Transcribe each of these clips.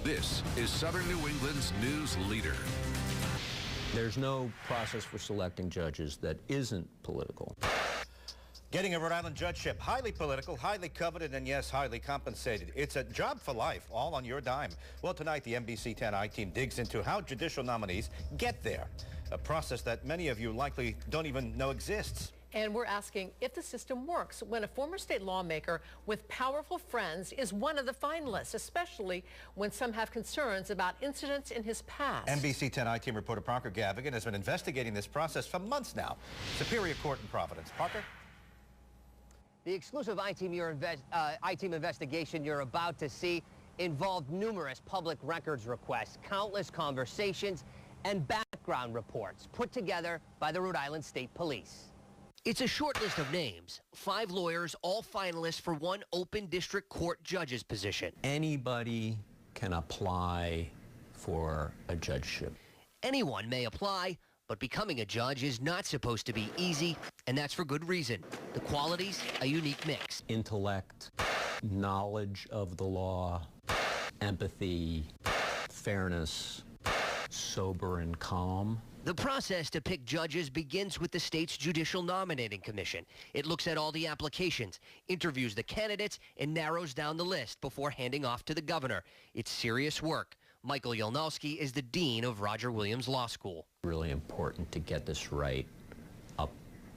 This is Southern New England's news leader. There's no process for selecting judges that isn't political. Getting a Rhode Island judgeship, highly political, highly coveted, and yes, highly compensated. It's a job for life, all on your dime. Well, tonight, the NBC 10 I-Team digs into how judicial nominees get there, a process that many of you likely don't even know exists. And we're asking if the system works when a former state lawmaker with powerful friends is one of the finalists, especially when some have concerns about incidents in his past. NBC 10 I-Team reporter Parker Gavigan has been investigating this process for months now. Superior Court in Providence. Parker? The exclusive I-Team investigation you're about to see involved numerous public records requests, countless conversations, and background reports put together by the Rhode Island State Police. It's a short list of names, 5 lawyers, all finalists for one open district court judge's position. Anybody can apply for a judgeship. Anyone may apply, but becoming a judge is not supposed to be easy, and that's for good reason. The qualities, a unique mix. Intellect, knowledge of the law, empathy, fairness, sober and calm. The process to pick judges begins with the state's Judicial Nominating Commission. It looks at all the applications, interviews the candidates, and narrows down the list before handing off to the governor. It's serious work. Michael Yelnowski is the dean of Roger Williams Law School. Really important to get this right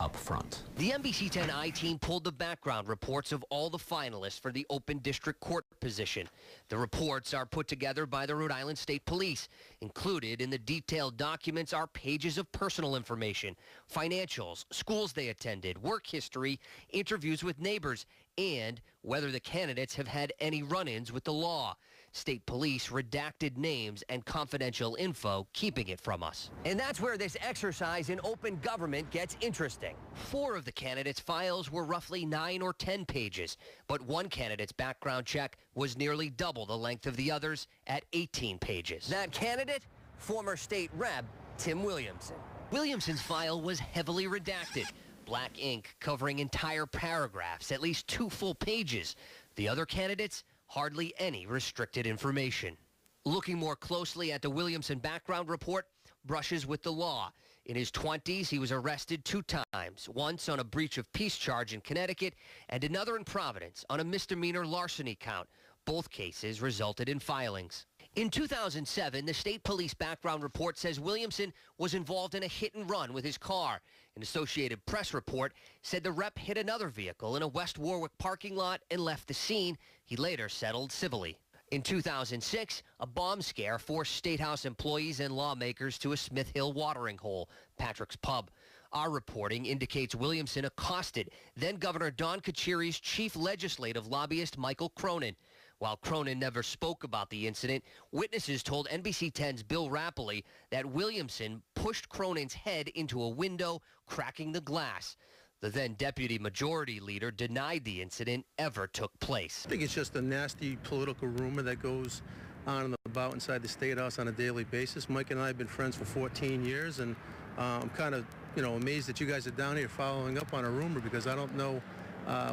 up front. The NBC 10 I-Team pulled the background reports of all the finalists for the open district court position. The reports are put together by the Rhode Island State Police. Included in the detailed documents are pages of personal information, financials, schools they attended, work history, interviews with neighbors, and whether the candidates have had any run-ins with the law. State Police redacted names and confidential info, keeping it from us. And that's where this exercise in open government gets interesting. 4 of the candidates' files were roughly 9 or 10 pages, but one candidate's background check was nearly double the length of the others at 18 pages. That candidate? Former state rep Tim Williamson. Williamson's file was heavily redacted. Black ink covering entire paragraphs, at least 2 full pages. The other candidates? Hardly any restricted information. Looking more closely at the Williamson background report, brushes with the law. In his 20s, he was arrested 2 times, once on a breach of peace charge in Connecticut and another in Providence on a misdemeanor larceny count. Both cases resulted in filings. In 2007, the state police background report says Williamson was involved in a hit and run with his car. An Associated Press report said the rep hit another vehicle in a West Warwick parking lot and left the scene. He later settled civilly. In 2006, a bomb scare forced State House employees and lawmakers to a Smith Hill watering hole, Patrick's Pub. Our reporting indicates Williamson accosted then-Governor Don Carcieri's chief legislative lobbyist, Michael Cronin. While Cronin never spoke about the incident, witnesses told NBC 10's Bill Rapoli that Williamson pushed Cronin's head into a window, cracking the glass. The then Deputy Majority Leader denied the incident ever took place. I think it's just a nasty political rumor that goes on and about inside the State House on a daily basis. Mike and I have been friends for 14 years, and I'm kind of, amazed that you guys are down here following up on a rumor because I don't know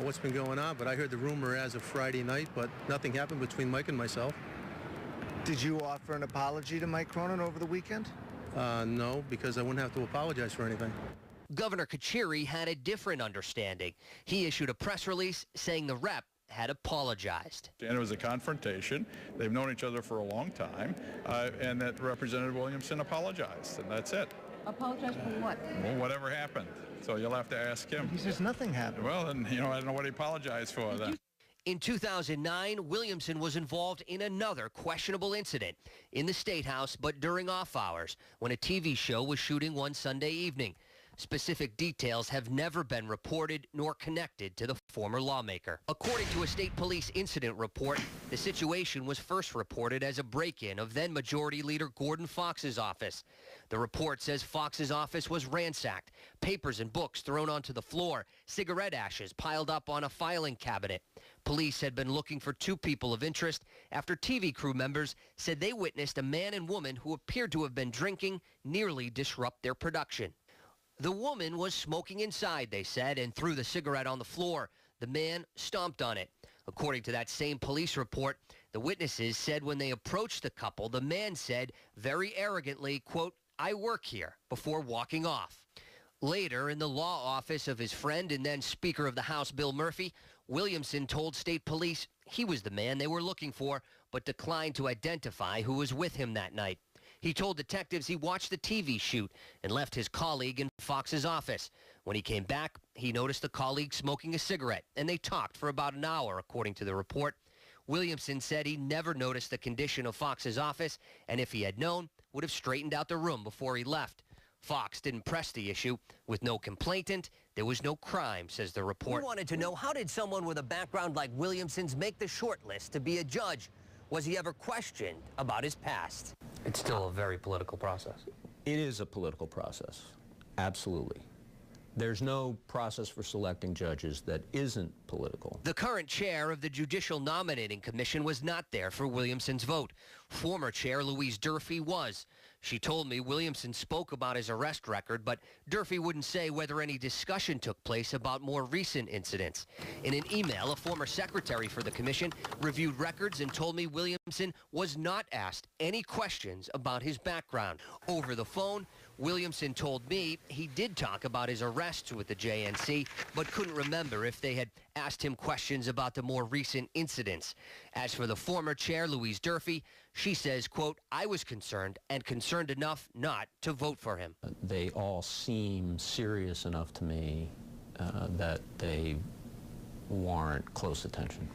what's been going on, but I heard the rumor as of Friday night, but nothing happened between Mike and myself. Did you offer an apology to Mike Cronin over the weekend? No, because I wouldn't have to apologize for anything. Governor Carcieri had a different understanding. He issued a press release saying the rep had apologized. And it was a confrontation. They've known each other for a long time, and that Representative Williamson apologized, and that's it. Apologize for what? Well, whatever happened. So you'll have to ask him. He says nothing happened. Well, then, I don't know what he apologized for then. In 2009, Williamson was involved in another questionable incident in the State House, but during off hours, when a TV show was shooting one Sunday evening. Specific details have never been reported nor connected to the former lawmaker. According to a state police incident report, the situation was first reported as a break-in of then Majority Leader Gordon Fox's office. The report says Fox's office was ransacked, papers and books thrown onto the floor, cigarette ashes piled up on a filing cabinet. Police had been looking for 2 people of interest after TV crew members said they witnessed a man and woman who appeared to have been drinking nearly disrupt their production. The woman was smoking inside, they said, and threw the cigarette on the floor. The man stomped on it. According to that same police report, The witnesses said when they approached the couple, the man said very arrogantly, quote, "I work here," before walking off. Later, in the law office of his friend and then Speaker of the House, Bill Murphy, Williamson told state police he was the man they were looking for, but declined to identify who was with him that night. He told detectives he watched the TV shoot and left his colleague in Fox's office. When he came back, he noticed the colleague smoking a cigarette, and they talked for about an hour, according to the report. Williamson said he never noticed the condition of Fox's office, and if he had known, would have straightened out the room before he left. Fox didn't press the issue. With no complainant, there was no crime, says the report. We wanted to know, how did someone with a background like Williamson's make the short list to be a judge? Was he ever questioned about his past? It's still a very political process. It is a political process, absolutely. There's no process for selecting judges that isn't political. The current chair of the Judicial Nominating Commission was not there for Williamson's vote. Former chair Louise Durfee was. She told me Williamson spoke about his arrest record, but Durfee wouldn't say whether any discussion took place about more recent incidents. In an email, a former secretary for the commission reviewed records and told me Williamson was not asked any questions about his background. Over the phone, Williamson told me he did talk about his arrests with the JNC, but couldn't remember if they had asked him questions about the more recent incidents. As for the former chair, Louise Durfee, she says, quote, "I was concerned and concerned enough not to vote for him." They all seem serious enough to me that they warrant close attention.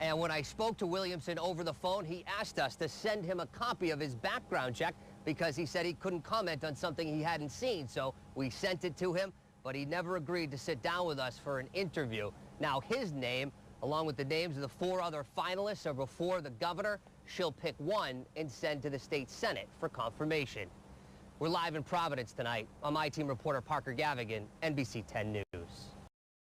And when I spoke to Williamson over the phone, he asked us to send him a copy of his background check because he said he couldn't comment on something he hadn't seen. So we sent it to him, but he never agreed to sit down with us for an interview. Now his name, along with the names of the 4 other finalists, are before the governor. She'll pick one and send to the state Senate for confirmation. We're live in Providence tonight. I'm I-Team reporter Parker Gavigan, NBC 10 News.